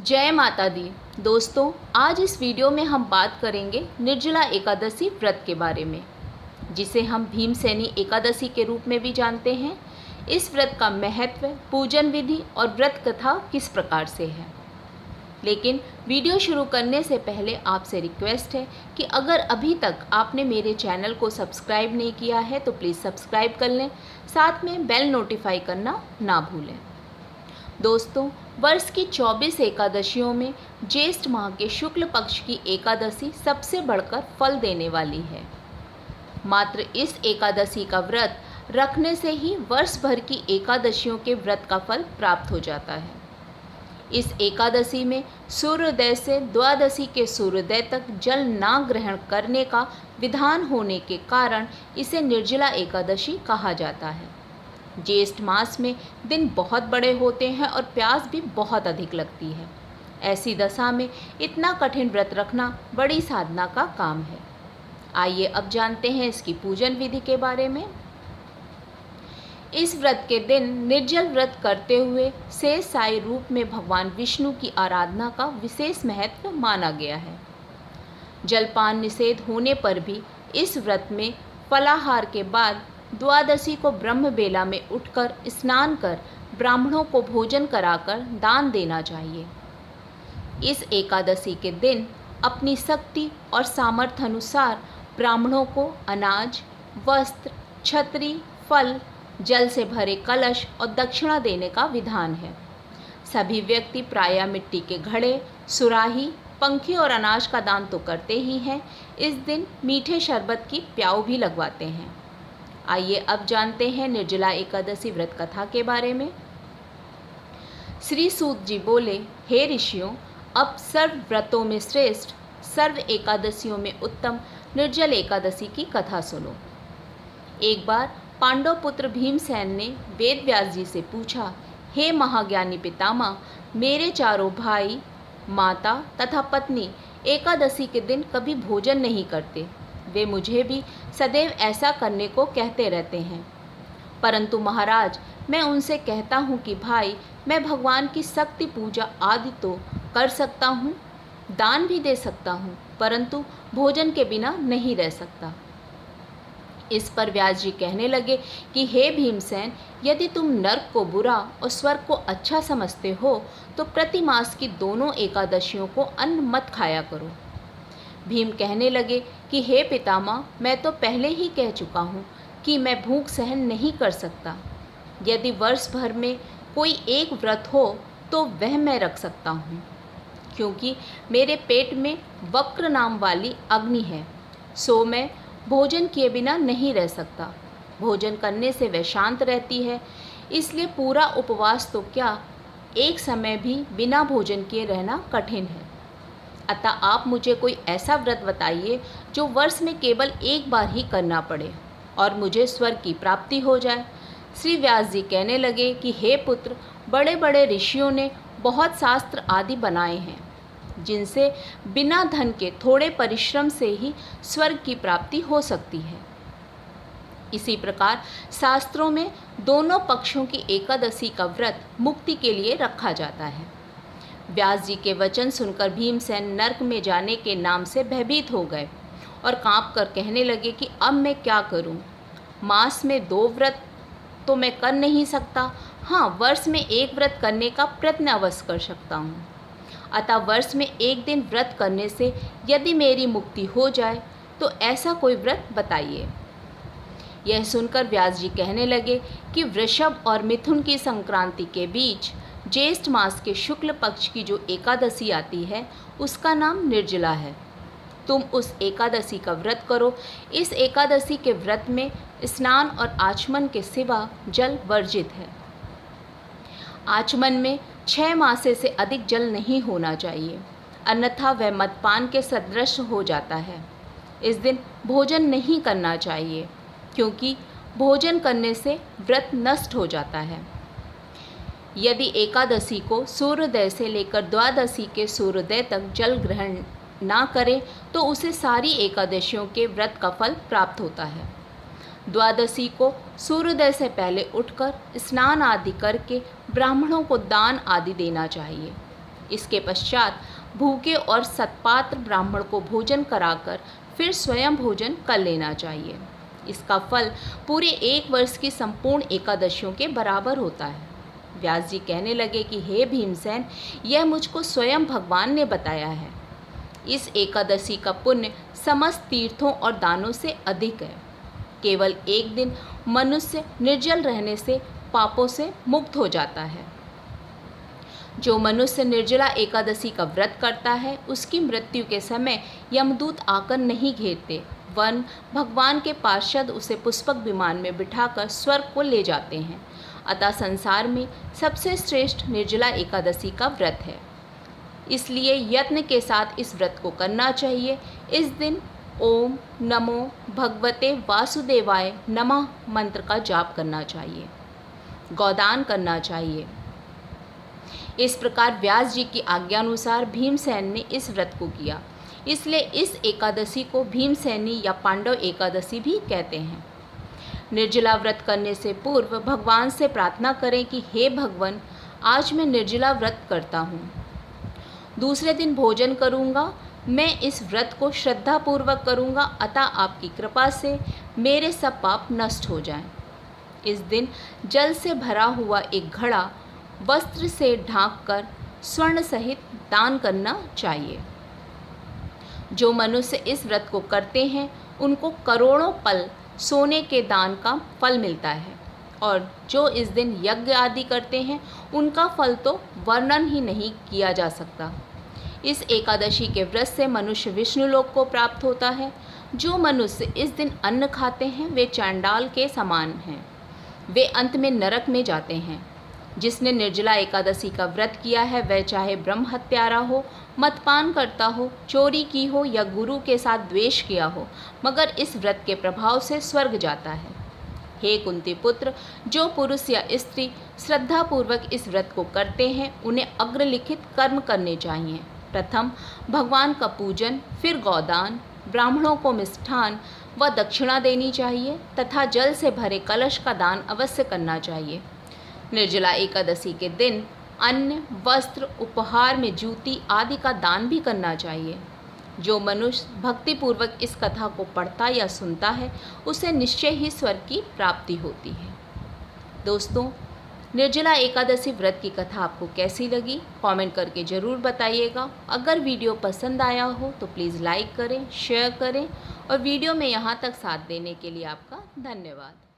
जय माता दी। दोस्तों, आज इस वीडियो में हम बात करेंगे निर्जला एकादशी व्रत के बारे में, जिसे हम भीमसेनी एकादशी के रूप में भी जानते हैं। इस व्रत का महत्व, पूजन विधि और व्रत कथा किस प्रकार से है। लेकिन वीडियो शुरू करने से पहले आपसे रिक्वेस्ट है कि अगर अभी तक आपने मेरे चैनल को सब्सक्राइब नहीं किया है तो प्लीज़ सब्सक्राइब कर लें, साथ में बेल नोटिफाई करना ना भूलें। दोस्तों, वर्ष की 24 एकादशियों में ज्येष्ठ माह के शुक्ल पक्ष की एकादशी सबसे बढ़कर फल देने वाली है। मात्र इस एकादशी का व्रत रखने से ही वर्ष भर की एकादशियों के व्रत का फल प्राप्त हो जाता है। इस एकादशी में सूर्योदय से द्वादशी के सूर्योदय तक जल ना ग्रहण करने का विधान होने के कारण इसे निर्जला एकादशी कहा जाता है। ज्येष्ठ मास में दिन बहुत बड़े होते हैं और प्यास भी बहुत अधिक लगती है। ऐसी दशा में इतना कठिन व्रत रखना बड़ी साधना का काम है। आइए अब जानते हैं इसकी पूजन विधि के बारे में। इस व्रत के दिन निर्जल व्रत करते हुए शेष साई रूप में भगवान विष्णु की आराधना का विशेष महत्व माना गया है। जलपान निषेध होने पर भी इस व्रत में फलाहार के बाद द्वादशी को ब्रह्म बेला में उठकर स्नान कर ब्राह्मणों को भोजन कराकर दान देना चाहिए। इस एकादशी के दिन अपनी शक्ति और सामर्थ्य अनुसार ब्राह्मणों को अनाज, वस्त्र, छतरी, फल, जल से भरे कलश और दक्षिणा देने का विधान है। सभी व्यक्ति प्रायः मिट्टी के घड़े, सुराही, पंखे और अनाज का दान तो करते ही हैं, इस दिन मीठे शरबत की प्याऊ भी लगवाते हैं। आइए अब जानते हैं निर्जला एकादशी व्रत कथा के बारे में। श्री सूत जी बोले, हे ऋषियों, अब सर्व व्रतों में श्रेष्ठ, सर्व एकादशियों में उत्तम निर्जल एकादशी की कथा सुनो। एक बार पांडव पुत्र भीमसेन ने वेद व्यास जी से पूछा, हे महाज्ञानी पितामह, मेरे चारों भाई, माता तथा पत्नी एकादशी के दिन कभी भोजन नहीं करते। वे मुझे भी सदैव ऐसा करने को कहते रहते हैं, परंतु महाराज, मैं उनसे कहता हूँ कि भाई, मैं भगवान की शक्ति पूजा आदि तो कर सकता हूँ, दान भी दे सकता हूँ, परंतु भोजन के बिना नहीं रह सकता। इस पर व्यास जी कहने लगे कि हे भीमसेन, यदि तुम नर्क को बुरा और स्वर्ग को अच्छा समझते हो तो प्रति मास की दोनों एकादशियों को अन्न मत खाया करो। भीम कहने लगे कि हे पितामह, मैं तो पहले ही कह चुका हूँ कि मैं भूख सहन नहीं कर सकता। यदि वर्ष भर में कोई एक व्रत हो तो वह मैं रख सकता हूँ, क्योंकि मेरे पेट में वक्र नाम वाली अग्नि है, सो मैं भोजन किए बिना नहीं रह सकता। भोजन करने से वह शांत रहती है, इसलिए पूरा उपवास तो क्या, एक समय भी बिना भोजन किए रहना कठिन है। अतः आप मुझे कोई ऐसा व्रत बताइए जो वर्ष में केवल एक बार ही करना पड़े और मुझे स्वर्ग की प्राप्ति हो जाए। श्री व्यास जी कहने लगे कि हे पुत्र, बड़े बड़े ऋषियों ने बहुत शास्त्र आदि बनाए हैं, जिनसे बिना धन के थोड़े परिश्रम से ही स्वर्ग की प्राप्ति हो सकती है। इसी प्रकार शास्त्रों में दोनों पक्षों की एकादशी का व्रत मुक्ति के लिए रखा जाता है। व्यास जी के वचन सुनकर भीमसेन नर्क में जाने के नाम से भयभीत हो गए और कांप कर कहने लगे कि अब मैं क्या करूं? मास में 2 व्रत तो मैं कर नहीं सकता, हाँ, वर्ष में एक व्रत करने का प्रयत्न अवश्य कर सकता हूँ। अतः वर्ष में एक दिन व्रत करने से यदि मेरी मुक्ति हो जाए तो ऐसा कोई व्रत बताइए। यह सुनकर व्यास जी कहने लगे कि वृषभ और मिथुन की संक्रांति के बीच ज्येष्ठ मास के शुक्ल पक्ष की जो एकादशी आती है उसका नाम निर्जला है। तुम उस एकादशी का व्रत करो। इस एकादशी के व्रत में स्नान और आचमन के सिवा जल वर्जित है। आचमन में 6 मासे से अधिक जल नहीं होना चाहिए, अन्यथा वह मदपान के सदृश हो जाता है। इस दिन भोजन नहीं करना चाहिए, क्योंकि भोजन करने से व्रत नष्ट हो जाता है। यदि एकादशी को सूर्योदय से लेकर द्वादशी के सूर्योदय तक जल ग्रहण ना करे तो उसे सारी एकादशियों के व्रत का फल प्राप्त होता है। द्वादशी को सूर्योदय से पहले उठकर स्नान आदि करके ब्राह्मणों को दान आदि देना चाहिए। इसके पश्चात भूखे और सत्पात्र ब्राह्मण को भोजन कराकर फिर स्वयं भोजन कर लेना चाहिए। इसका फल पूरे 1 वर्ष की संपूर्ण एकादशियों के बराबर होता है। व्यास जी कहने लगे कि हे भीमसेन, यह मुझको स्वयं भगवान ने बताया है। इस एकादशी का पुण्य समस्त तीर्थों और दानों से अधिक है। केवल एक दिन मनुष्य निर्जल रहने से पापों से मुक्त हो जाता है। जो मनुष्य निर्जला एकादशी का व्रत करता है, उसकी मृत्यु के समय यमदूत आकर नहीं घेरते, वरन भगवान के पार्षद उसे पुष्पक विमान में बिठाकर स्वर्ग को ले जाते हैं। अतः संसार में सबसे श्रेष्ठ निर्जला एकादशी का व्रत है। इसलिए यत्न के साथ इस व्रत को करना चाहिए। इस दिन ओम नमो भगवते वासुदेवाय नमः मंत्र का जाप करना चाहिए, गौदान करना चाहिए। इस प्रकार व्यास जी की आज्ञानुसार भीमसेन ने इस व्रत को किया। इसलिए इस एकादशी को भीमसेनी या पांडव एकादशी भी कहते हैं। निर्जला व्रत करने से पूर्व भगवान से प्रार्थना करें कि हे भगवान, आज मैं निर्जला व्रत करता हूँ। दूसरे दिन भोजन करूँगा। मैं इस व्रत को श्रद्धापूर्वक करूँगा, अतः आपकी कृपा से मेरे सब पाप नष्ट हो जाएं। इस दिन जल से भरा हुआ एक घड़ा वस्त्र से ढांककर स्वर्ण सहित दान करना चाहिए। जो मनुष्य इस व्रत को करते हैं, उनको करोड़ों पल सोने के दान का फल मिलता है, और जो इस दिन यज्ञ आदि करते हैं, उनका फल तो वर्णन ही नहीं किया जा सकता। इस एकादशी के व्रत से मनुष्य विष्णु लोक को प्राप्त होता है। जो मनुष्य इस दिन अन्न खाते हैं, वे चांडाल के समान हैं, वे अंत में नरक में जाते हैं। जिसने निर्जला एकादशी का व्रत किया है, वह चाहे ब्रह्म हत्यारा हो, मदपान करता हो, चोरी की हो या गुरु के साथ द्वेष किया हो, मगर इस व्रत के प्रभाव से स्वर्ग जाता है। हे कुंती पुत्र, जो पुरुष या स्त्री श्रद्धापूर्वक इस व्रत को करते हैं, उन्हें अग्रलिखित कर्म करने चाहिए। प्रथम भगवान का पूजन, फिर गौदान, ब्राह्मणों को मिष्ठान व दक्षिणा देनी चाहिए तथा जल से भरे कलश का दान अवश्य करना चाहिए। निर्जला एकादशी के दिन अन्न, वस्त्र, उपहार में जूती आदि का दान भी करना चाहिए। जो मनुष्य भक्तिपूर्वक इस कथा को पढ़ता या सुनता है, उसे निश्चय ही स्वर्ग की प्राप्ति होती है। दोस्तों, निर्जला एकादशी व्रत की कथा आपको कैसी लगी, कमेंट करके ज़रूर बताइएगा। अगर वीडियो पसंद आया हो तो प्लीज़ लाइक करें, शेयर करें, और वीडियो में यहाँ तक साथ देने के लिए आपका धन्यवाद।